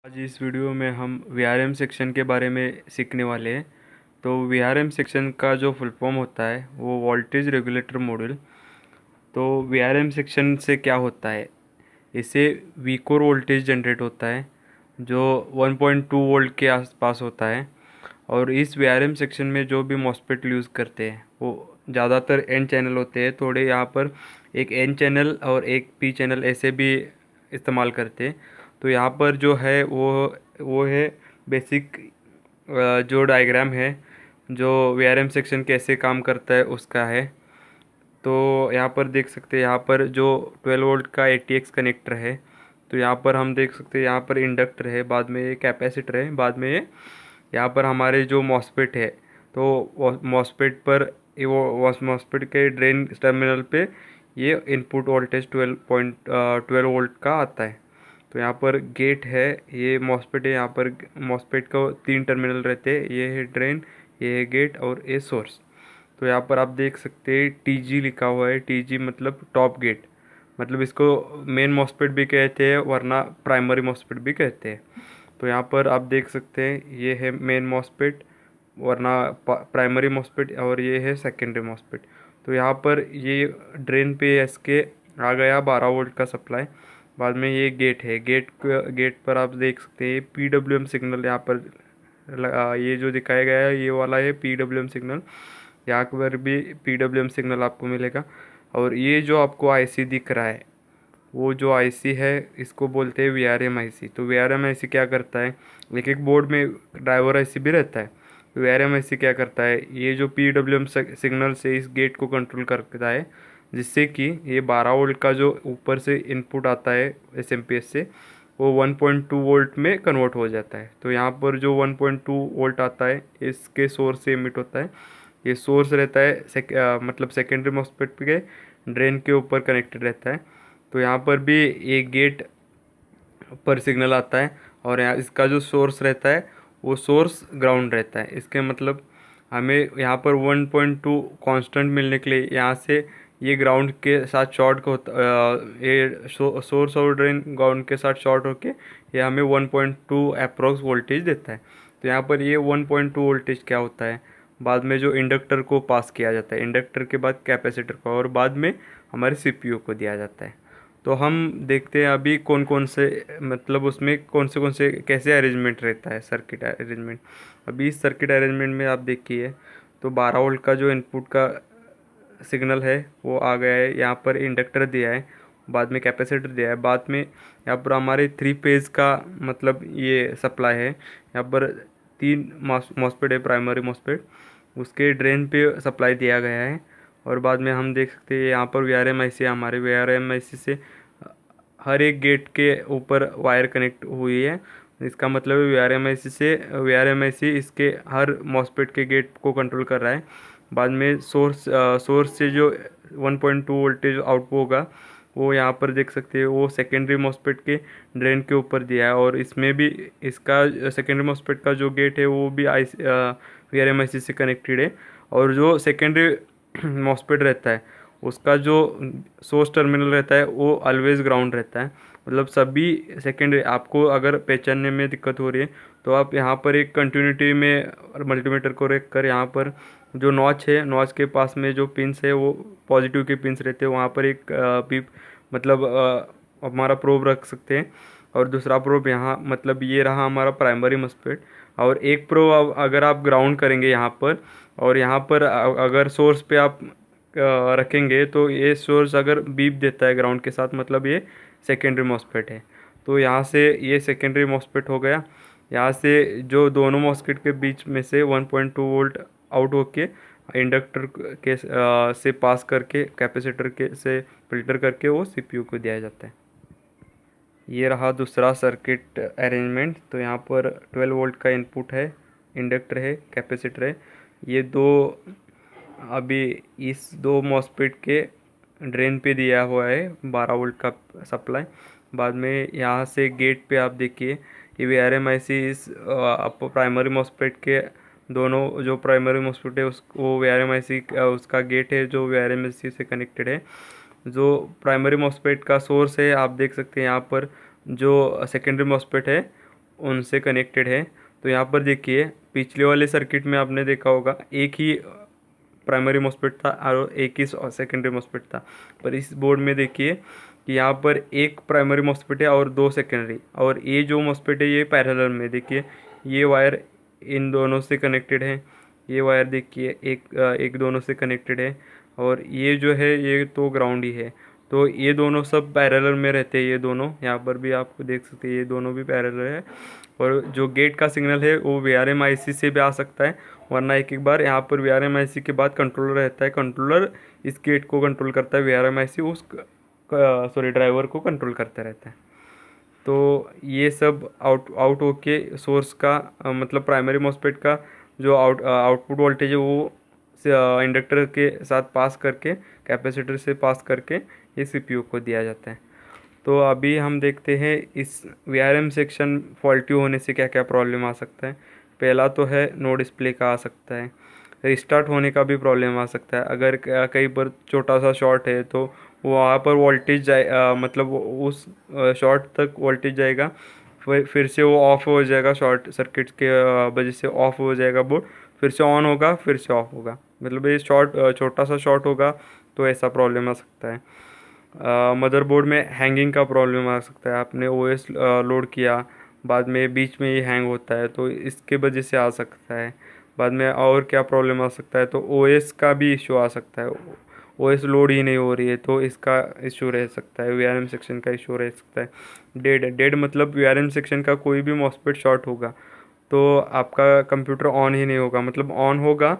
आज इस वीडियो में हम वीआरएम सेक्शन के बारे में सीखने वाले हैं। तो वीआरएम सेक्शन का जो फुल फॉर्म होता है वो वोल्टेज रेगुलेटर मॉड्यूल। तो वीआरएम सेक्शन से क्या होता है, इससे वीकोर वोल्टेज जनरेट होता है जो 1.2 वोल्ट के आसपास होता है। और इस वीआरएम सेक्शन में जो भी मॉस्फेट यूज़ करते हैं वो ज़्यादातर एन चैनल होते हैं। थोड़े यहाँ पर एक एन चैनल और एक पी चैनल ऐसे भी इस्तेमाल करते हैं। तो यहाँ पर जो है वो है बेसिक जो डायग्राम है, जो वीआरएम सेक्शन कैसे काम करता है उसका है। तो यहाँ पर देख सकते हैं, यहाँ पर जो 12 वोल्ट का ATX कनेक्टर है। तो यहाँ पर हम देख सकते हैं, यहाँ पर इंडक्टर है, बाद में ये कैपेसिटर है, बाद में ये यहाँ पर हमारे जो मॉस्फेट है। तो मॉस्फेट पर वो मॉस्फेट के ड्रेन टर्मिनल पे ये इनपुट वोल्टेज 12 वोल्ट का आता है। तो यहाँ पर गेट है, ये मॉस्फेट है। यहाँ पर मॉस्फेट का 3 टर्मिनल रहते हैं, ये है ड्रेन, ये है गेट और ये सोर्स। तो यहाँ पर आप देख सकते हैं TG लिखा हुआ है। TG मतलब टॉप गेट, मतलब इसको मेन मॉस्फेट भी कहते हैं वरना प्राइमरी मॉस्फेट भी कहते हैं। तो यहाँ पर आप देख सकते हैं ये है मेन मॉस्फेट वरना प्राइमरी मॉस्फेट, और ये है सेकेंडरी मॉस्फेट। तो यहाँ पर ये ड्रेन पे इसके आ गया 12 वोल्ट का सप्लाई। बाद में ये गेट है, गेट पर आप देख सकते हैं PWM सिग्नल यहाँ पर ये जो दिखाया गया है ये वाला है PWM सिग्नल। यहाँ पर भी PWM सिग्नल आपको मिलेगा। और ये जो आपको IC दिख रहा है वो जो IC है इसको बोलते हैं VRM IC। तो VRM IC क्या करता है, एक एक बोर्ड में ड्राइवर IC भी रहता है। तो VRM IC क्या करता है, ये जो PWM सिग्नल से इस गेट को कंट्रोल करता है, जिससे कि ये 12 वोल्ट का जो ऊपर से इनपुट आता है SMPS से वो 1.2 वोल्ट में कन्वर्ट हो जाता है। तो यहाँ पर जो 1.2 वोल्ट आता है इसके सोर्स से इमिट होता है। ये सोर्स रहता है मतलब सेकेंडरी मॉस्फेट के ड्रेन के ऊपर कनेक्टेड रहता है। तो यहाँ पर भी एक गेट पर सिग्नल आता है और यहाँ इसका जो सोर्स रहता है वो सोर्स ग्राउंड रहता है। इसके मतलब हमें यहाँ पर 1.2 कांस्टेंट मिलने के लिए यहाँ से ये ग्राउंड के साथ शॉर्ट होता ये सोर्स और ड्रेन ग्राउंड के साथ शॉर्ट होके ये हमें 1.2 अप्रोक्स वोल्टेज देता है। तो यहाँ पर ये 1.2 वोल्टेज क्या होता है, बाद में जो इंडक्टर को पास किया जाता है, इंडक्टर के बाद कैपेसिटर को, और बाद में हमारे CPU को दिया जाता है। तो हम देखते हैं अभी कौन कौन से मतलब उसमें कौन से कैसे अरेंजमेंट रहता है, सर्किट अरेंजमेंट। अभी इस सर्किट अरेंजमेंट में आप देखिए तो 12 वोल्ट का जो इनपुट का सिग्नल है वो आ गया है, यहाँ पर इंडक्टर दिया है, बाद में कैपेसिटर दिया है, बाद में यहाँ पर हमारे 3 फेज़ का मतलब ये सप्लाई है। यहाँ पर 3 मॉस्फेट है, प्राइमरी मॉस्फेट, उसके ड्रेन पे सप्लाई दिया गया है। और बाद में हम देख सकते हैं यहाँ पर VRM IC, हमारे VRM IC से हर एक गेट के ऊपर वायर कनेक्ट हुई है। इसका मतलब है VRM IC इसके हर मॉस्फेट के गेट को कंट्रोल कर रहा है। बाद में सोर्स से जो 1.2 वोल्टेज आउटपुट होगा वो यहाँ पर देख सकते हैं, वो सेकेंडरी मॉस्फेट के ड्रेन के ऊपर दिया है। और इसमें भी इसका सेकेंडरी मॉस्फेट का जो गेट है वो भी VRM IC से कनेक्टेड है। और जो सेकेंडरी मॉस्फेट रहता है उसका जो सोर्स टर्मिनल रहता है वो ऑलवेज ग्राउंड रहता है। मतलब सभी सेकेंडरी, आपको अगर पहचानने में दिक्कत हो रही है तो आप यहाँ पर एक कंटिन्यूटी में मल्टीमीटर को रख कर यहाँ पर जो नॉच है, नॉच के पास में जो पिंस है वो पॉजिटिव के पिंस रहते हैं, वहाँ पर एक बीप मतलब हमारा प्रोब रख सकते हैं। और दूसरा प्रोब यहाँ मतलब ये रहा हमारा प्राइमरी मॉस्फेट। और एक प्रोब अगर आप ग्राउंड करेंगे यहाँ पर, और यहाँ पर अगर सोर्स पे आप रखेंगे तो ये सोर्स अगर बीप देता है ग्राउंड के साथ, मतलब ये सेकेंडरी मॉस्फेट है। तो यहाँ से ये सेकेंडरी मॉस्फेट हो गया। यहाँ से जो दोनों मॉस्फेट के बीच में से 1.2 वोल्ट आउट होके इंडक्टर के से पास करके कैपेसिटर के से फिल्टर करके वो CPU को दिया जाता है। ये रहा दूसरा सर्किट अरेंजमेंट। तो यहाँ पर 12 वोल्ट का इनपुट है, इंडक्टर है, कैपेसिटर है। ये दो अभी इस दो मॉस्फेट के ड्रेन पे दिया हुआ है 12 वोल्ट का सप्लाई। बाद में यहाँ से गेट पे आप देखिए ये VRM IC इस प्राइमरी मॉस्फेट के दोनों जो प्राइमरी मॉस्फेट है उस वो VRM IC उसका गेट है जो VRM IC से कनेक्टेड है। जो प्राइमरी मॉस्फेट का सोर्स है आप देख सकते हैं यहाँ पर, जो सेकेंडरी मॉस्फेट है उनसे कनेक्टेड है। तो यहाँ पर देखिए पिछले वाले सर्किट में आपने देखा होगा एक ही प्राइमरी मॉस्फेट था और एक ही सेकेंडरी मॉस्फेट था। पर इस बोर्ड में देखिए कि यहाँ पर एक प्राइमरी मॉस्फेट है और दो सेकेंडरी, और ये जो मॉस्फेट है ये पैरेलल में देखिए ये वायर इन दोनों से कनेक्टेड है, ये वायर देखिए एक दोनों से कनेक्टेड है, और ये जो है ये तो ग्राउंड ही है। तो ये दोनों सब पैरेलल में रहते हैं, ये दोनों यहाँ पर भी आपको देख सकते हैं ये दोनों भी पैरेलल है। और जो गेट का सिग्नल है वो VRM IC से भी आ सकता है, वरना एक एक बार यहाँ पर VRM IC के बाद कंट्रोलर रहता है, कंट्रोलर इस गेट को कंट्रोल करता है, VRM IC उस ड्राइवर को कंट्रोल करता रहता है। तो ये सब आउट होके सोर्स का मतलब प्राइमरी मॉस्फेट का जो आउटपुट वोल्टेज है वो इंडक्टर के साथ पास करके कैपेसिटर से पास करके ये CPU को दिया जाता है। तो अभी हम देखते हैं इस VRM सेक्शन फॉल्टी होने से क्या क्या प्रॉब्लम आ सकता है। पहला तो है नो डिस्प्ले का आ सकता है, रिस्टार्ट होने का भी प्रॉब्लम आ सकता है। अगर कहीं पर छोटा सा शॉर्ट है तो वहाँ पर वोल्टेज मतलब उस शॉर्ट तक वोल्टेज जाएगा, फिर से वो ऑफ हो जाएगा, शॉर्ट सर्किट के वजह से ऑफ हो जाएगा बोर्ड, फिर से ऑन होगा, फिर से ऑफ होगा। मतलब ये छोटा सा शॉर्ट होगा तो ऐसा प्रॉब्लम आ सकता है। मदरबोर्ड में हैंगिंग का प्रॉब्लम आ सकता है, आपने OS लोड किया बाद में बीच में ये हैंग होता है तो इसके वजह से आ सकता है। बाद में और क्या प्रॉब्लम आ सकता है तो OS का भी इशू आ सकता है, OS लोड ही नहीं हो रही है तो इसका इशू रह सकता है, VRM सेक्शन का इशू रह सकता है। डेड मतलब VRM सेक्शन का कोई भी मॉस्फेट शॉर्ट होगा तो आपका कंप्यूटर ऑन ही नहीं होगा, मतलब ऑन होगा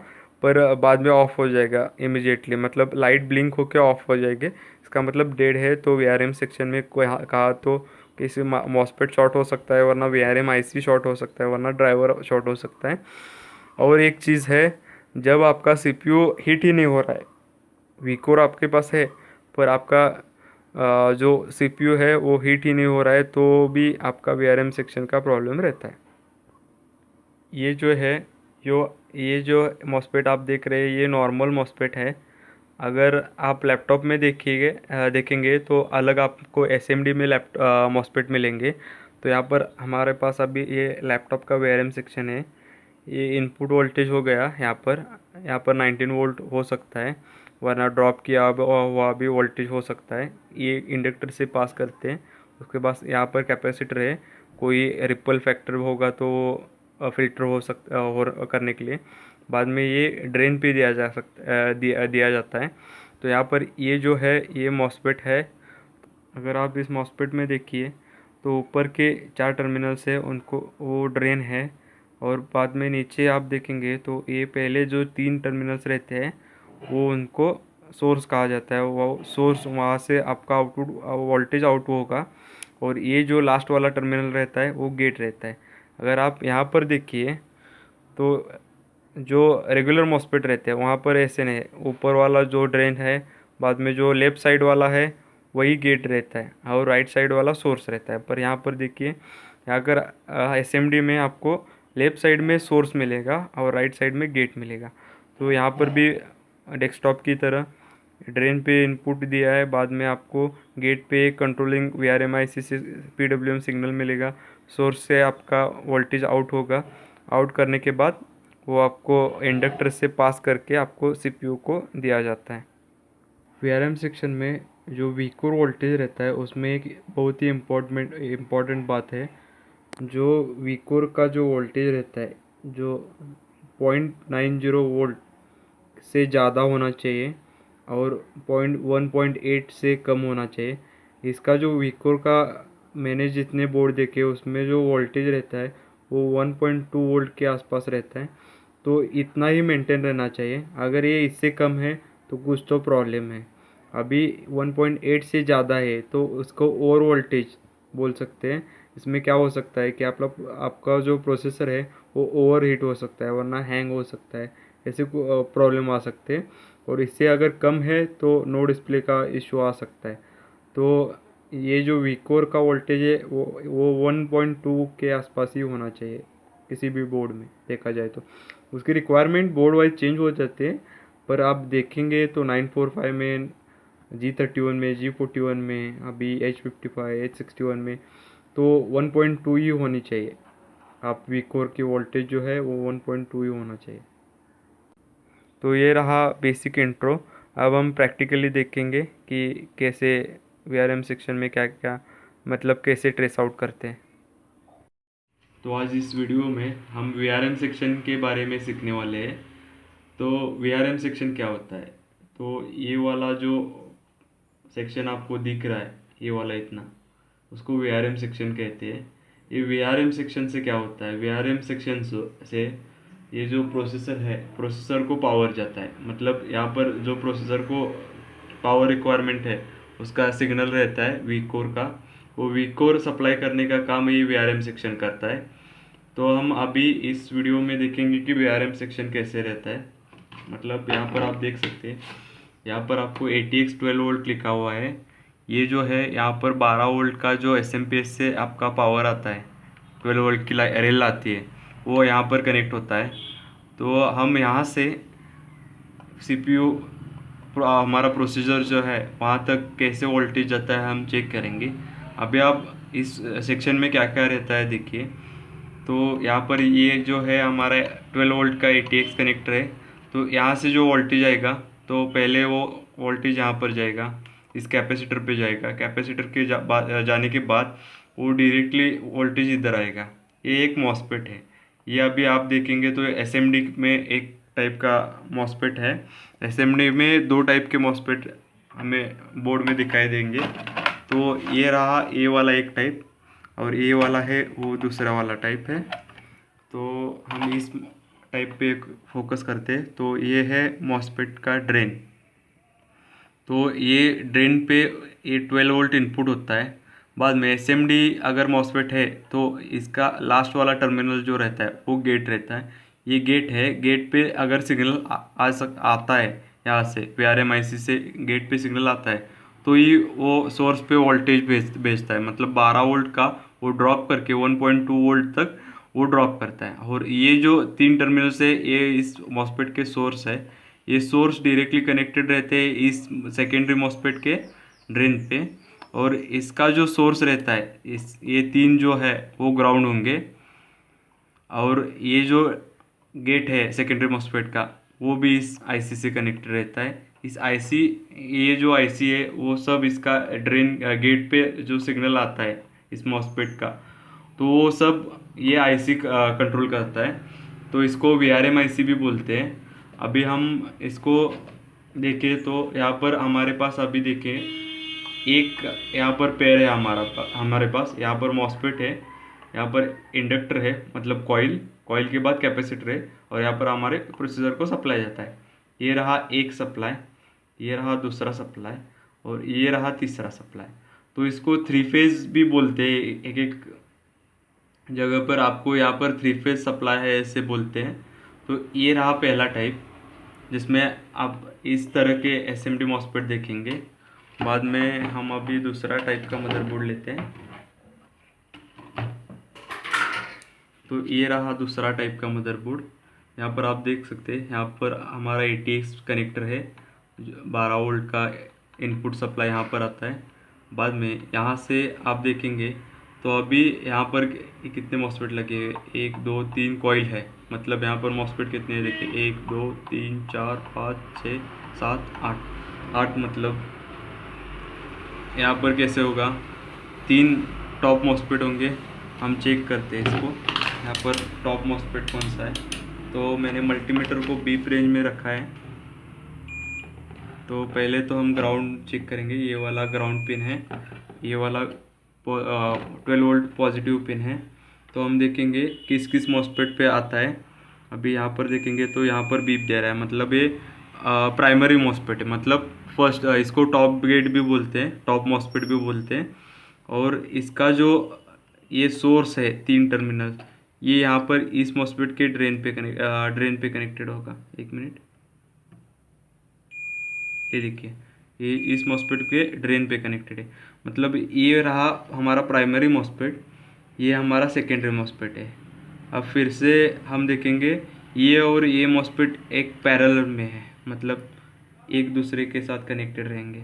पर बाद में ऑफ हो जाएगा इमिजिएटली, मतलब लाइट ब्लिंक होकर ऑफ हो जाएगी, इसका मतलब डेड है। तो VRM सेक्शन में कोई कहा तो किसी मॉस्फेट शॉर्ट हो सकता है, वरना VRM IC शॉर्ट हो सकता है, वरना ड्राइवर शॉर्ट हो सकता है। और एक चीज़ है, जब आपका CPU हीट ही नहीं हो रहा है, वीकोर आपके पास है पर आपका जो CPU है वो हीट ही नहीं हो रहा है तो भी आपका VRM सेक्शन का प्रॉब्लम रहता है। ये जो है ये जो मॉस्फेट आप देख रहे हैं ये नॉर्मल मॉस्फेट है। अगर आप लैपटॉप में देखेंगे तो अलग आपको SMD में मॉस्फेट मिलेंगे। तो यहाँ पर हमारे पास अभी ये लैपटॉप का VRM सेक्शन है, ये इनपुट वोल्टेज हो गया यहाँ पर 19 वोल्ट हो सकता है, वरना ड्रॉप किया हुआ भी वोल्टेज हो सकता है। ये इंडक्टर से पास करते हैं, उसके बाद यहाँ पर कैपेसिटर है, कोई रिपल फैक्टर होगा तो फिल्टर हो सकता हो करने के लिए। बाद में ये ड्रेन पे दिया जाता है। तो यहाँ पर ये जो है ये मॉस्फेट है। अगर आप इस मॉस्फेट में देखिए तो ऊपर के 4 टर्मिनल्स है उनको वो ड्रेन है, और बाद में नीचे आप देखेंगे तो ये पहले जो 3 टर्मिनल्स रहते हैं वो उनको सोर्स कहा जाता है। वो सोर्स वहाँ से आपका आउटपुट वोल्टेज आउट होगा, और ये जो लास्ट वाला टर्मिनल रहता है वो गेट रहता है। अगर आप यहाँ पर देखिए तो जो रेगुलर मॉस्फेट रहते हैं वहाँ पर ऐसे नहीं, ऊपर वाला जो ड्रेन है, बाद में जो लेफ़्ट साइड वाला है वही गेट रहता है, और राइट साइड वाला सोर्स रहता है। पर यहाँ पर देखिए अगर SMD में आपको लेफ़्ट साइड में सोर्स मिलेगा और राइट साइड में गेट मिलेगा। तो यहाँ पर भी डेस्कटॉप की तरह ड्रेन पे इनपुट दिया है, बाद में आपको गेट पे कंट्रोलिंग VRM IC से PWM सिग्नल मिलेगा, सोर्स से आपका वोल्टेज आउट होगा, आउट करने के बाद वो आपको इंडक्टर से पास करके आपको CPU को दिया जाता है। VRM सेक्शन में जो वीकोर वोल्टेज रहता है उसमें एक बहुत ही इम्पोर्टेंट बात है, जो वीकोर का जो वोल्टेज रहता है जो 0.90 वोल्ट से ज़्यादा होना चाहिए और 1.8 से कम होना चाहिए। इसका जो वीकोर का मैंने जितने बोर्ड देखे उसमें जो वोल्टेज रहता है वो 1.2 वोल्ट के आसपास रहता है। तो इतना ही मेंटेन रहना चाहिए, अगर ये इससे कम है तो कुछ तो प्रॉब्लम है। अभी 1.8 से ज़्यादा है तो उसको ओवर वोल्टेज बोल सकते हैं। इसमें क्या हो सकता है कि आपका जो प्रोसेसर है वो ओवर हीट हो सकता है, वरना हैंग हो सकता है, ऐसे प्रॉब्लम आ सकते हैं। और इससे अगर कम है तो नो डिस्प्ले का इशू आ सकता है। तो ये जो वीकोर का वोल्टेज है वो 1.2 के आसपास ही होना चाहिए किसी भी बोर्ड में देखा जाए तो। उसकी रिक्वायरमेंट बोर्ड वाइज चेंज हो जाते हैं, पर आप देखेंगे तो 945 में, G31 में, G41 में, अभी H55 H61 में तो 1.2 ही होनी चाहिए। आप वी कोर की वोल्टेज जो है वो 1.2 ही होना चाहिए। तो ये रहा बेसिक इंट्रो। अब हम प्रैक्टिकली देखेंगे कि कैसे वीआरएम सेक्शन में क्या क्या मतलब कैसे ट्रेस आउट करते हैं। तो आज इस वीडियो में हम वीआरएम सेक्शन के बारे में सीखने वाले हैं। तो वीआरएम सेक्शन क्या होता है? तो ये वाला जो सेक्शन आपको दिख रहा है, ये वाला इतना, उसको वीआरएम सेक्शन कहते हैं। ये वीआरएम सेक्शन से क्या होता है? वीआरएम सेक्शन से ये जो प्रोसेसर है, प्रोसेसर को पावर जाता है। मतलब यहाँ पर जो प्रोसेसर को पावर रिक्वायरमेंट है उसका सिग्नल रहता है वी कोर का, वो वी कोर सप्लाई करने का काम ये वीआरएम सेक्शन करता है। तो हम अभी इस वीडियो में देखेंगे कि वीआरएम सेक्शन कैसे रहता है। मतलब यहाँ पर आप देख सकते हैं, यहाँ पर आपको ATX 12 वोल्ट लिखा हुआ है। ये जो है यहाँ पर 12 वोल्ट का जो SMP से आपका पावर आता है, 12 वोल्ट की रेल आती है, वो यहाँ पर कनेक्ट होता है। तो हम यहाँ से CPU हमारा प्रोसीजर जो है वहाँ तक कैसे वोल्टेज जाता है हम चेक करेंगे। अभी आप इस सेक्शन में क्या क्या रहता है देखिए। तो यहाँ पर ये जो है हमारा 12 वोल्ट का ATX कनेक्टर है। तो यहाँ से जो वोल्टेज आएगा, तो पहले वो वोल्टेज यहाँ पर जाएगा, इस कैपेसिटर पे जाएगा। कैपेसिटर के जाने के बाद वो डायरेक्टली वोल्टेज इधर आएगा। ये एक मॉसफेट है। ये अभी आप देखेंगे तो SMD में एक टाइप का मॉसफेट है। SMD में दो टाइप के मॉसफेट हमें बोर्ड में दिखाई देंगे। तो ये रहा ए वाला एक टाइप, और ये वाला है वो दूसरा वाला टाइप है। तो हम इस टाइप पे फोकस करते हैं। तो ये है मॉसफेट का ड्रेन। तो ये ड्रेन पे ये 12 वोल्ट इनपुट होता है। बाद में SMD अगर मॉसफेट है तो इसका लास्ट वाला टर्मिनल जो रहता है वो गेट रहता है। ये गेट है, गेट पे अगर सिग्नल आता है यहाँ से VRM IC से गेट पे सिग्नल आता है, तो ये वो सोर्स पे वोल्टेज भेजता है। मतलब 12 वोल्ट का वो ड्रॉप करके 1.2 वोल्ट तक वो ड्रॉप करता है। और ये जो तीन टर्मिनल से ये इस मॉसफेट के सोर्स है, ये सोर्स डायरेक्टली कनेक्टेड रहते हैं इस सेकेंडरी मॉसफेट के ड्रेन पे। और इसका जो सोर्स रहता है, इस ये तीन जो है वो ग्राउंड होंगे। और ये जो गेट है सेकेंडरी मॉसफेट का, वो भी इस IC से कनेक्टेड रहता है। इस IC, ये जो IC है वो सब इसका ड्रेन गेट पे जो सिग्नल आता है इस मॉसफेट का, तो वो सब ये IC कंट्रोल करता है। तो इसको VRM IC भी बोलते हैं। अभी हम इसको देखें तो यहाँ पर हमारे पास अभी देखें एक यहाँ पर पेयर है हमारे पास यहाँ पर मॉसफेट है, यहाँ पर इंडक्टर है मतलब कॉइल, कॉइल के बाद कैपेसिटर है, और यहाँ पर हमारे प्रोसेसर को सप्लाई जाता है। ये रहा एक सप्लाई, ये रहा दूसरा सप्लाई, और ये रहा तीसरा सप्लाई। तो इसको थ्री फेज भी बोलते हैं। एक एक जगह पर आपको यहाँ पर थ्री फेज सप्लाई है ऐसे बोलते हैं। तो ये रहा पहला टाइप, जिसमें आप इस तरह के SMD मॉसफेट देखेंगे। बाद में हम अभी दूसरा टाइप का मदरबोर्ड लेते हैं। तो ये रहा दूसरा टाइप का मदरबोर्ड। यहाँ पर आप देख सकते हैं, यहाँ पर हमारा ATX कनेक्टर है, 12 वोल्ट का इनपुट सप्लाई यहाँ पर आता है। बाद में यहाँ से आप देखेंगे तो अभी यहाँ पर कितने मॉसफेट लगे हुए, 1 2 3 कॉइल है। मतलब यहाँ पर मॉसफेट कितने हैं देखिए, 1 2 3 4 5 6 7 8। मतलब यहाँ पर कैसे होगा, 3 टॉप मॉसफेट होंगे। हम चेक करते हैं इसको, यहाँ पर टॉप मॉसफेट कौन सा है। तो मैंने मल्टीमीटर को बीप रेंज में रखा है। तो पहले तो हम ग्राउंड चेक करेंगे। ये वाला ग्राउंड पिन है, ये वाला 12 वोल्ट पॉजिटिव पिन है। तो हम देखेंगे किस किस मॉसफेट पे आता है। अभी यहाँ पर देखेंगे तो यहाँ पर बीप दे रहा है, मतलब ये प्राइमरी मॉसफेट है। मतलब फर्स्ट, इसको टॉप गेट भी बोलते हैं, टॉप मॉसफेट भी बोलते हैं। और इसका जो ये सोर्स है 3 टर्मिनल, ये यहाँ पर इस मॉसफेट के ड्रेन पे कनेक्टेड होगा। एक मिनट, ये देखिए, ये इस मॉसफेट के ड्रेन पे कनेक्टेड है। मतलब ये रहा हमारा प्राइमरी मॉसफेट, ये हमारा सेकेंडरी मॉसफेट है। अब फिर से हम देखेंगे, ये और ये मॉसफेट एक पैरेलल में है, मतलब एक दूसरे के साथ कनेक्टेड रहेंगे।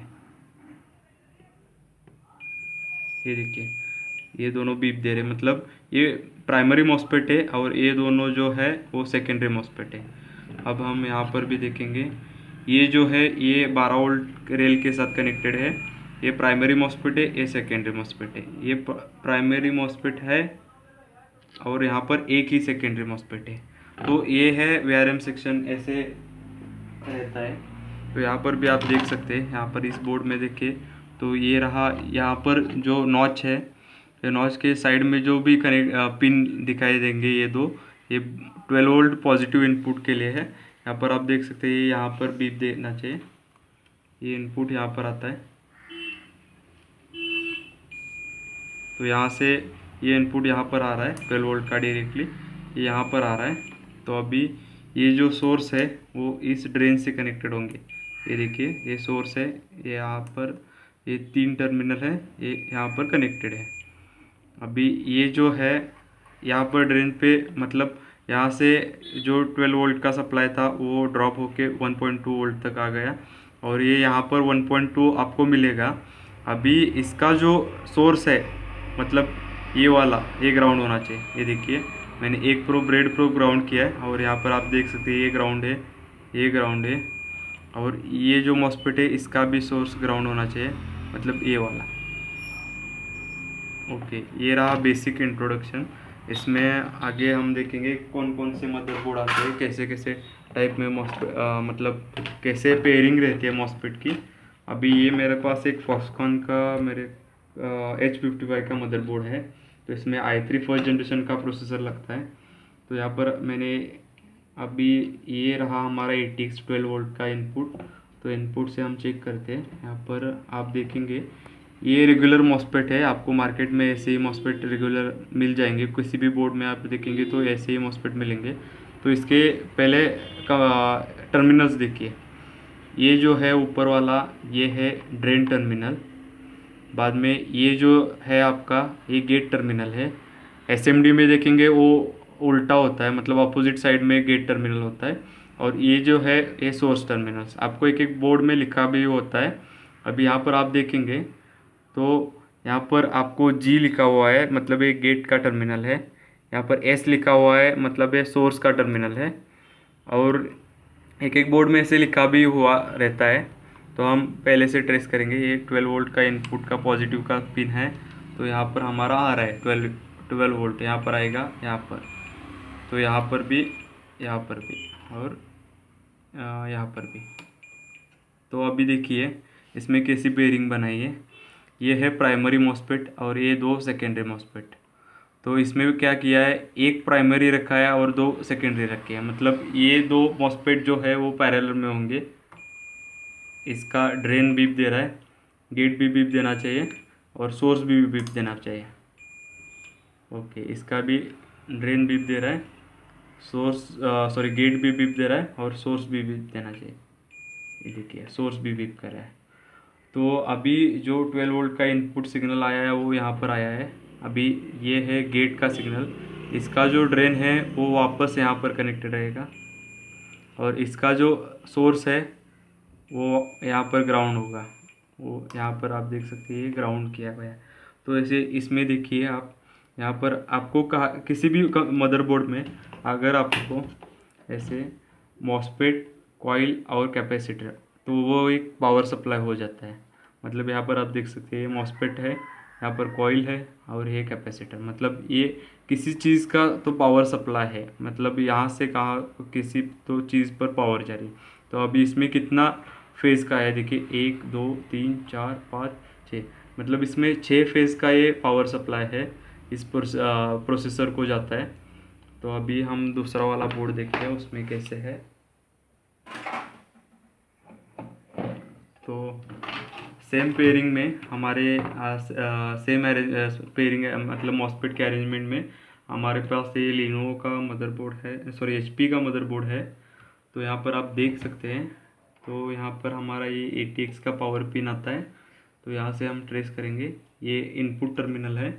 ये देखिए, ये दोनों बीप दे रहे हैं, मतलब ये प्राइमरी मॉस्फेट है और ये दोनों जो है वो सेकेंडरी मॉस्फेट है। अब हम यहाँ पर भी देखेंगे, ये जो है ये 12 वोल्ट रेल के साथ कनेक्टेड है। ये प्राइमरी मॉस्फेट है, ये सेकेंडरी मॉस्फेट है। ये प्राइमरी मॉस्फेट है और यहाँ पर एक ही सेकेंडरी मॉस्फेट है। तो ये है वीआरएम सेक्शन, ऐसे रहता है। तो यहाँ पर भी आप देख सकते हैं, यहाँ पर इस बोर्ड में देखिए तो ये रहा, यहाँ पर जो नॉच है, ये नॉच के साइड में जो भी कनेक्ट पिन दिखाई देंगे ये दो, ये 12 वोल्ट पॉजिटिव इनपुट के लिए है। यहाँ पर आप देख सकते हैं, यहाँ पर बीप देना चाहिए, ये इनपुट यहाँ पर आता है। तो यहाँ से ये इनपुट यहाँ पर आ रहा है 12 वोल्ट का डायरेक्टली, ये यहाँ पर आ रहा है। तो अभी ये जो सोर्स है वो इस ड्रेन से कनेक्टेड होंगे। ये देखिए ये सोर्स है, ये यहाँ पर ये 3 टर्मिनल है, ये यहाँ पर कनेक्टेड है। अभी ये जो है यहाँ पर ड्रेन पे, मतलब यहाँ से जो 12 वोल्ट का सप्लाई था वो ड्रॉप होके 1.2 वोल्ट तक आ गया और ये यहाँ पर 1.2 आपको मिलेगा। अभी इसका जो सोर्स है, मतलब ये वाला, ये ग्राउंड होना चाहिए। ये देखिए मैंने एक प्रो ब्रेड प्रो ग्राउंड किया है और यहाँ पर आप देख सकते हैं ये ग्राउंड है, ये ग्राउंड है और ये जो मॉस्फेट है इसका भी सोर्स ग्राउंड होना चाहिए, मतलब ये वाला। ओके, ये रहा बेसिक इंट्रोडक्शन। इसमें आगे हम देखेंगे कौन कौन से मदरबोर्ड आते हैं, कैसे कैसे टाइप में मतलब कैसे पेयरिंग रहती है मॉस्फेट की। अभी ये मेरे पास एक फॉक्सकॉन का मेरे H55 का मदरबोर्ड है। तो इसमें i3 फर्स्ट जनरेशन का प्रोसेसर लगता है। तो यहाँ पर मैंने अभी ये रहा हमारा ATX 12 वोल्ट का इनपुट। तो इनपुट से हम चेक करते हैं, यहाँ पर आप देखेंगे ये रेगुलर मॉस्फेट है। आपको मार्केट में ऐसे ही मॉस्फेट रेगुलर मिल जाएंगे, किसी भी बोर्ड में आप देखेंगे तो ऐसे ही मॉस्फेट मिलेंगे। तो इसके पहले का टर्मिनल्स देखिए, ये जो है ऊपर वाला ये है ड्रेन टर्मिनल, बाद में ये जो है आपका ये गेट टर्मिनल है। एसएमडी में देखेंगे वो उल्टा होता है, मतलब अपोजिट साइड में गेट टर्मिनल होता है। और ये जो है ये सोर्स टर्मिनल्स आपको एक एक बोर्ड में लिखा भी होता है। अभी यहाँ पर आप देखेंगे तो यहाँ पर आपको G लिखा हुआ है, मतलब ये गेट का टर्मिनल है। यहाँ पर S लिखा हुआ है, मतलब ये सोर्स का टर्मिनल है। और एक एक बोर्ड में ऐसे लिखा भी हुआ रहता है। तो हम पहले से ट्रेस करेंगे, ये 12 वोल्ट का इनपुट का पॉजिटिव का पिन है। तो यहाँ पर हमारा आ रहा है 12 वोल्ट, यहाँ पर आएगा, यहाँ पर। तो यहाँ पर भी, यहाँ पर भी और यहाँ पर भी। तो अभी देखिए इसमें कैसी पेयरिंग बनाई है। ये है प्राइमरी मॉस्फेट और ये दो सेकेंडरी मॉस्फेट। तो इसमें भी क्या किया है, एक प्राइमरी रखा है और दो सेकेंडरी रखे हैं, मतलब ये दो मॉस्फेट जो है वो पैरेलल में होंगे। इसका ड्रेन बीप दे रहा है, गेट भी बीप देना चाहिए और सोर्स भी बीप देना चाहिए। ओके, इसका भी ड्रेन बीप दे रहा है, गेट भी बीप दे रहा है और सोर्स भी बीप देना चाहिए। ये देखिए सोर्स भी बीप कर रहा है। तो अभी जो 12 वोल्ट का इनपुट सिग्नल आया है वो यहाँ पर आया है। अभी ये है गेट का सिग्नल, इसका जो ड्रेन है वो वापस यहाँ पर कनेक्टेड रहेगा और इसका जो सोर्स है वो यहाँ पर ग्राउंड होगा। वो यहाँ पर आप देख सकते हैं ग्राउंड किया गया है। तो ऐसे इसमें देखिए आप, यहाँ पर आपको कहा किसी भी मदरबोर्ड में अगर आपको ऐसे मॉस्फेट, कॉइल और कैपेसिटर, तो वो एक पावर सप्लाई हो जाता है। मतलब यहाँ पर आप देख सकते हैं मॉस्फेट है, यहाँ पर कॉइल है और ये कैपेसिटर, मतलब ये किसी चीज़ का तो पावर सप्लाई है। मतलब यहाँ से कहाँ किसी तो चीज़ पर पावर जा रही है। तो अभी इसमें कितना फेज़ का है देखिए, 1 2 3 4 5 6, मतलब इसमें 6 फेज़ का ये पावर सप्लाई है, इस प्रोसेसर को जाता है। तो अभी हम दूसरा वाला बोर्ड देखते हैं उसमें कैसे है। तो सेम पेयरिंग में हमारे सेम पेयरिंग मतलब मॉस्फेट के अरेंजमेंट में हमारे पास ये लिनोवो का मदरबोर्ड है, सॉरी HP का मदरबोर्ड है। तो यहाँ पर आप देख सकते हैं, तो यहाँ पर हमारा ये ATX का पावर पिन आता है। तो यहाँ से हम ट्रेस करेंगे, ये इनपुट टर्मिनल है।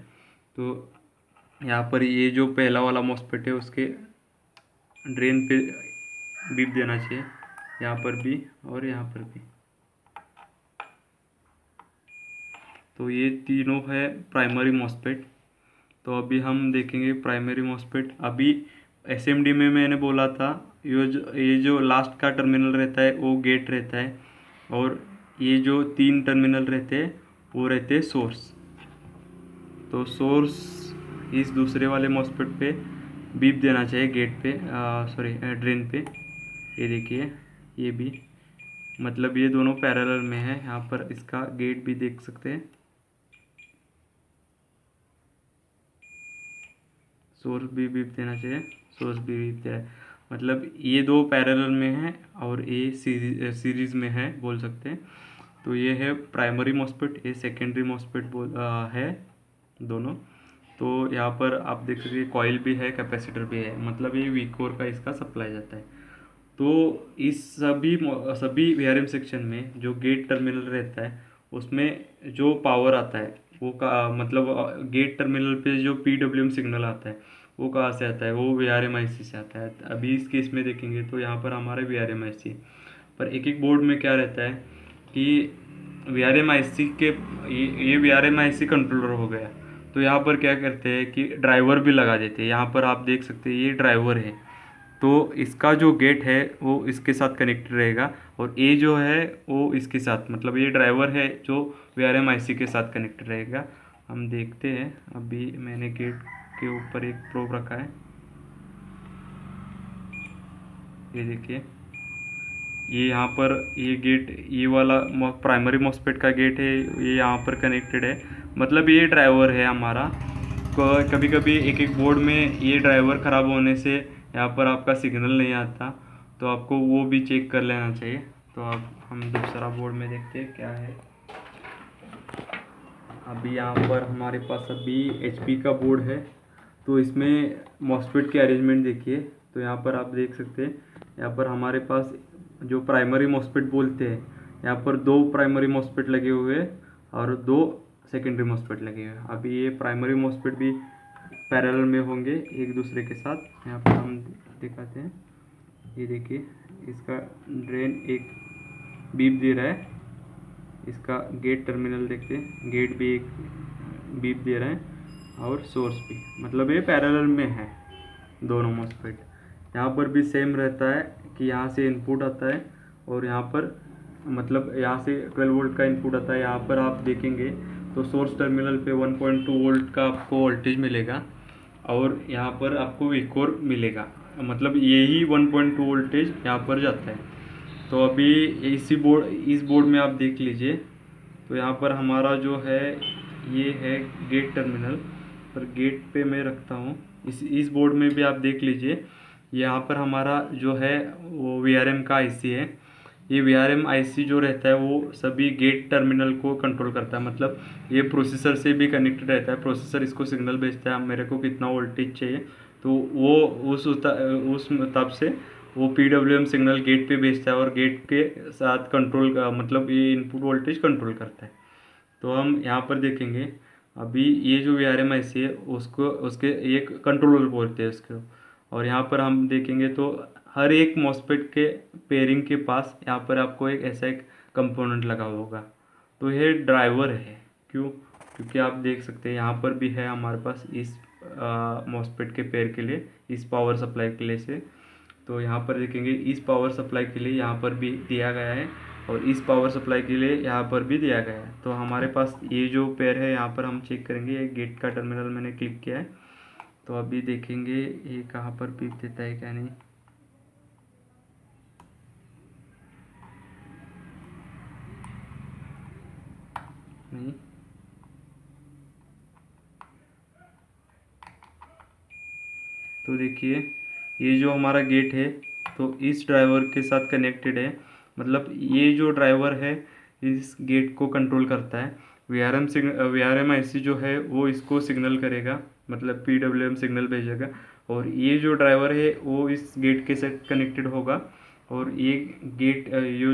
तो यहाँ पर ये जो पहला वाला मॉस्फेट है उसके ड्रेन पे बीप देना चाहिए, यहाँ पर भी और यहाँ पर भी। तो ये तीनों है प्राइमरी मॉस्फेट। तो अभी हम देखेंगे प्राइमरी मॉस्फेट। अभी एसएमडी में मैंने बोला था ये जो लास्ट का टर्मिनल रहता है वो गेट रहता है, और ये जो 3 टर्मिनल रहते हैं वो रहते हैं सोर्स। तो सोर्स इस दूसरे वाले मॉस्फेट पे बीप देना चाहिए गेट पे, सॉरी ड्रेन पे। ये देखिए ये भी, मतलब ये दोनों पैरेलल में है। यहाँ पर इसका गेट भी देख सकते हैं, सोर्स भी बीप देना चाहिए, सोर्स भी बीप दिया है। मतलब ये दो पैरेलल में है और ये सीरीज में है बोल सकते हैं। तो ये है प्राइमरी मॉस्फेट, ये सेकेंडरी मॉस्फेट है दोनों। तो यहाँ पर आप देख सकते हैं कॉइल भी है, कैपेसिटर भी है, मतलब ये वीकोर का इसका सप्लाई जाता है। तो इस सभी वीआरएम सेक्शन में जो गेट टर्मिनल रहता है उसमें जो पावर आता है वो का मतलब गेट टर्मिनल पे जो पीडब्ल्यूएम सिग्नल आता है वो कहाँ से आता है, वो वीआरएम आईसी से आता है। अभी इस केस में देखेंगे तो यहाँ पर हमारे वीआरएम आईसी, पर एक एक बोर्ड में क्या रहता है कि वीआरएम आईसी के ये वीआरएम आईसी कंट्रोलर हो गया, तो यहाँ पर क्या करते हैं कि ड्राइवर भी लगा देते हैं। यहाँ पर आप देख सकते हैं ये ड्राइवर है, तो इसका जो गेट है वो इसके साथ कनेक्टेड रहेगा, और ये जो है वो इसके साथ, मतलब ये ड्राइवर है जो वीआरएम आईसी के साथ कनेक्टेड रहेगा। हम देखते हैं, अभी मैंने गेट के ऊपर एक प्रोब रखा है, ये देखिए ये यहाँ पर ये गेट, ये वाला प्राइमरी मॉस्फेट का गेट है, ये यहाँ पर कनेक्टेड है। मतलब ये ड्राइवर है हमारा। कभी कभी एक एक बोर्ड में ये ड्राइवर ख़राब होने से यहाँ पर आपका सिग्नल नहीं आता, तो आपको वो भी चेक कर लेना चाहिए। तो अब हम दूसरा बोर्ड में देखते हैं क्या है। अभी यहाँ पर हमारे पास अभी एचपी का बोर्ड है, तो इसमें मॉस्फेट के अरेंजमेंट देखिए। तो यहाँ पर आप देख सकते हैं, यहाँ पर हमारे पास जो प्राइमरी मॉस्फेट बोलते हैं, यहाँ पर 2 प्राइमरी मॉस्फेट लगे हुए हैं और 2 सेकेंडरी मॉस्फेट लगे हुए हैं। अभी ये प्राइमरी मॉस्फेट भी पैरेलल में होंगे एक दूसरे के साथ। यहाँ पर हम दिखाते हैं, ये देखिए इसका ड्रेन एक बीप दे रहा है, इसका गेट टर्मिनल देखते हैं, गेट भी एक बीप दे रहा है और सोर्स भी, मतलब ये पैरेलल में है दोनों मॉस्फेट। यहाँ पर भी सेम रहता है कि यहाँ से इनपुट आता है और यहाँ पर मतलब यहाँ से 12 वोल्ट का इनपुट आता है। यहाँ पर आप देखेंगे तो सोर्स टर्मिनल पे 1.2 वोल्ट का आपको वोल्टेज मिलेगा और यहाँ पर आपको वीकोर मिलेगा, मतलब यही 1.2 वोल्टेज यहाँ पर जाता है। तो अभी इस बोर्ड में आप देख लीजिए, तो यहाँ पर हमारा जो है ये है गेट टर्मिनल, पर गेट पे मैं रखता हूँ। इस बोर्ड में भी आप देख लीजिए, यहाँ पर हमारा जो है वो वीआरएम का आईसी है। ये वीआरएम आईसी जो रहता है वो सभी गेट टर्मिनल को कंट्रोल करता है, मतलब ये प्रोसेसर से भी कनेक्टेड रहता है। प्रोसेसर इसको सिग्नल भेजता है मेरे को कितना वोल्टेज चाहिए, तो वो उस हिसाब से वो पीडब्ल्यूएम सिग्नल गेट पे भेजता है और गेट के साथ कंट्रोल का मतलब ये इनपुट वोल्टेज कंट्रोल करता है। तो हम यहाँ पर देखेंगे, अभी ये जो वीआरएम आईसी है उसको उसके एक कंट्रोलर बोलते हैं उसको, और यहाँ पर हम देखेंगे तो हर एक मॉस्फेट के पेयरिंग के पास यहाँ पर आपको एक ऐसा एक कंपोनेंट लगा होगा। तो ये ड्राइवर है, क्यों? क्योंकि आप देख सकते हैं यहाँ पर भी है हमारे पास इस मॉस्फेट के पेयर के लिए, इस पावर सप्लाई के लिए से। तो यहाँ पर देखेंगे इस पावर सप्लाई के लिए यहाँ पर भी दिया गया है और इस पावर सप्लाई के लिए यहाँ पर भी दिया गया है। तो हमारे पास ये जो पेयर है यहाँ पर हम चेक करेंगे, ये गेट का टर्मिनल मैंने क्लिक किया है। तो अभी देखेंगे ये कहाँ पर बीप देता है क्या नहीं। नहीं, तो देखिए ये जो हमारा गेट है तो इस ड्राइवर के साथ कनेक्टेड है, मतलब ये जो ड्राइवर है इस गेट को कंट्रोल करता है। वीआरएम आईसी जो है वो इसको सिग्नल करेगा, मतलब पीडब्ल्यूएम सिग्नल भेजेगा, और ये जो ड्राइवर है वो इस गेट के साथ कनेक्टेड होगा और ये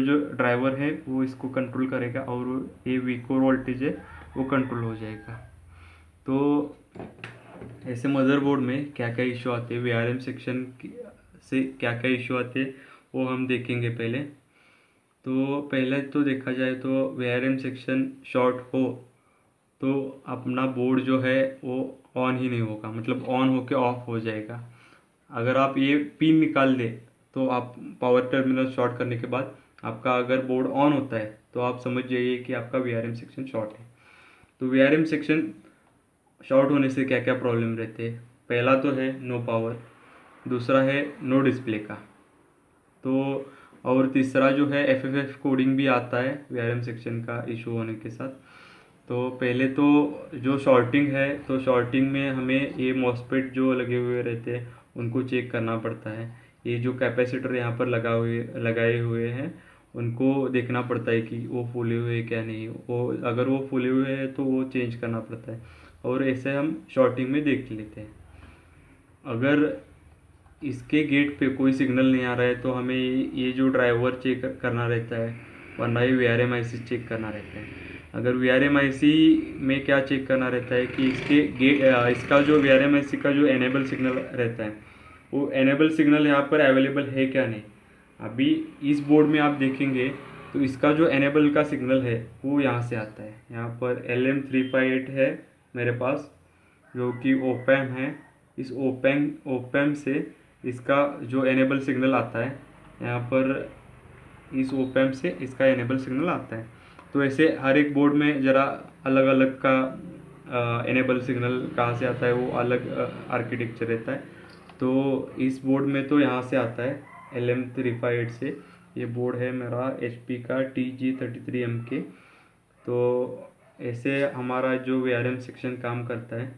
जो ड्राइवर है वो इसको कंट्रोल करेगा और ये वीकोर वोल्टेज है वो कंट्रोल हो जाएगा। तो ऐसे मदरबोर्ड में क्या क्या इशू आते हैं, वीआरएम सेक्शन से क्या क्या इशू आते हैं वो हम देखेंगे पहले। तो पहले तो देखा जाए तो वीआरएम सेक्शन शॉर्ट हो तो अपना बोर्ड जो है वो ऑन ही नहीं होगा, मतलब ऑन होके ऑफ हो जाएगा। अगर आप ये पिन निकाल दे तो आप पावर टर्मिनल शॉर्ट करने के बाद आपका अगर बोर्ड ऑन होता है तो आप समझ जाइए कि आपका वीआरएम सेक्शन शॉर्ट है। तो वीआरएम सेक्शन शॉर्ट होने से क्या क्या प्रॉब्लम रहते हैं? पहला तो है नो पावर, दूसरा है नो डिस्प्ले का, तो और तीसरा जो है एफएफएफ कोडिंग भी आता है वीआरएम सेक्शन का इशू होने के साथ। तो पहले तो जो शॉर्टिंग है, तो शॉर्टिंग में हमें ये मॉसफेट जो लगे हुए रहते हैं उनको चेक करना पड़ता है। ये जो कैपेसिटर यहाँ पर लगाए हुए हैं उनको देखना पड़ता है कि वो फूले हुए क्या नहीं, वो अगर वो फूले हुए हैं तो वो चेंज करना पड़ता है, और ऐसे हम शॉर्टिंग में देख लेते हैं। अगर इसके गेट पे कोई सिग्नल नहीं आ रहा है तो हमें ये जो ड्राइवर चेक करना रहता है, वरना ये वीआरएम आईसी चेक करना रहता है। अगर वीआरएम आईसी में क्या चेक करना रहता है कि इसका जो वीआरएम आईसी का जो एनेबल सिग्नल रहता है वो एनेबल सिग्नल यहाँ पर अवेलेबल है क्या नहीं। अभी इस बोर्ड में आप देखेंगे तो इसका जो एनेबल का सिग्नल है वो यहाँ से आता है, यहाँ पर LM358 है मेरे पास जो कि ओपैम है। इस ओपैम से इसका जो एनेबल सिग्नल आता है यहाँ पर, इस ओपैम से इसका एनेबल सिग्नल आता है। तो ऐसे हर एक बोर्ड में ज़रा अलग अलग का एनेबल सिग्नल कहाँ से आता है वो अलग आर्किटेक्चर रहता है। तो इस बोर्ड में तो यहाँ से आता है LM358 से। ये बोर्ड है मेरा HP का TG33MK। तो ऐसे हमारा जो वीआरएम सेक्शन काम करता है।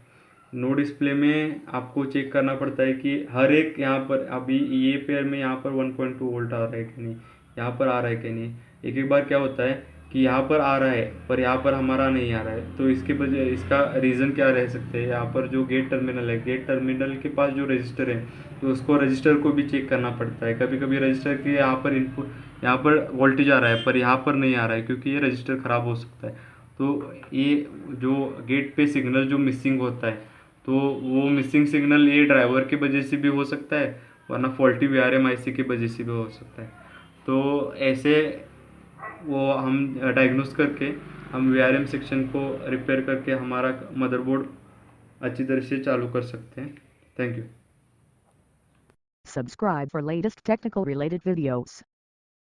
नो डिस्प्ले में आपको चेक करना पड़ता है कि हर एक यहाँ पर अभी ये पेयर में यहाँ पर 1.2 वोल्ट आ रहा है कि नहीं, यहाँ पर आ रहा है कि नहीं। एक एक बार क्या होता है कि यहाँ पर आ रहा है पर यहाँ पर हमारा नहीं आ रहा है, तो इसके वजह इसका रीज़न क्या रह सकते हैं। यहाँ पर जो गेट टर्मिनल है, गेट टर्मिनल के पास जो रजिस्टर है तो उसको रजिस्टर को भी चेक करना पड़ता है। कभी कभी रजिस्टर के यहाँ पर इनपुट, यहाँ पर वोल्टेज आ रहा है पर यहाँ पर नहीं आ रहा है क्योंकि ये रजिस्टर ख़राब हो सकता है। तो ये जो गेट पे सिग्नल जो मिसिंग होता है तो वो मिसिंग सिग्नल ये ड्राइवर की वजह से भी हो सकता है, वरना फॉल्टी वीआरएम आईसी की वजह से भी हो सकता है। तो ऐसे वो हम डायग्नोस करके हम वीआरएम सेक्शन को रिपेयर करके हमारा मदरबोर्ड अच्छी तरह से चालू कर सकते हैं। Thank you. Subscribe for latest technical related videos.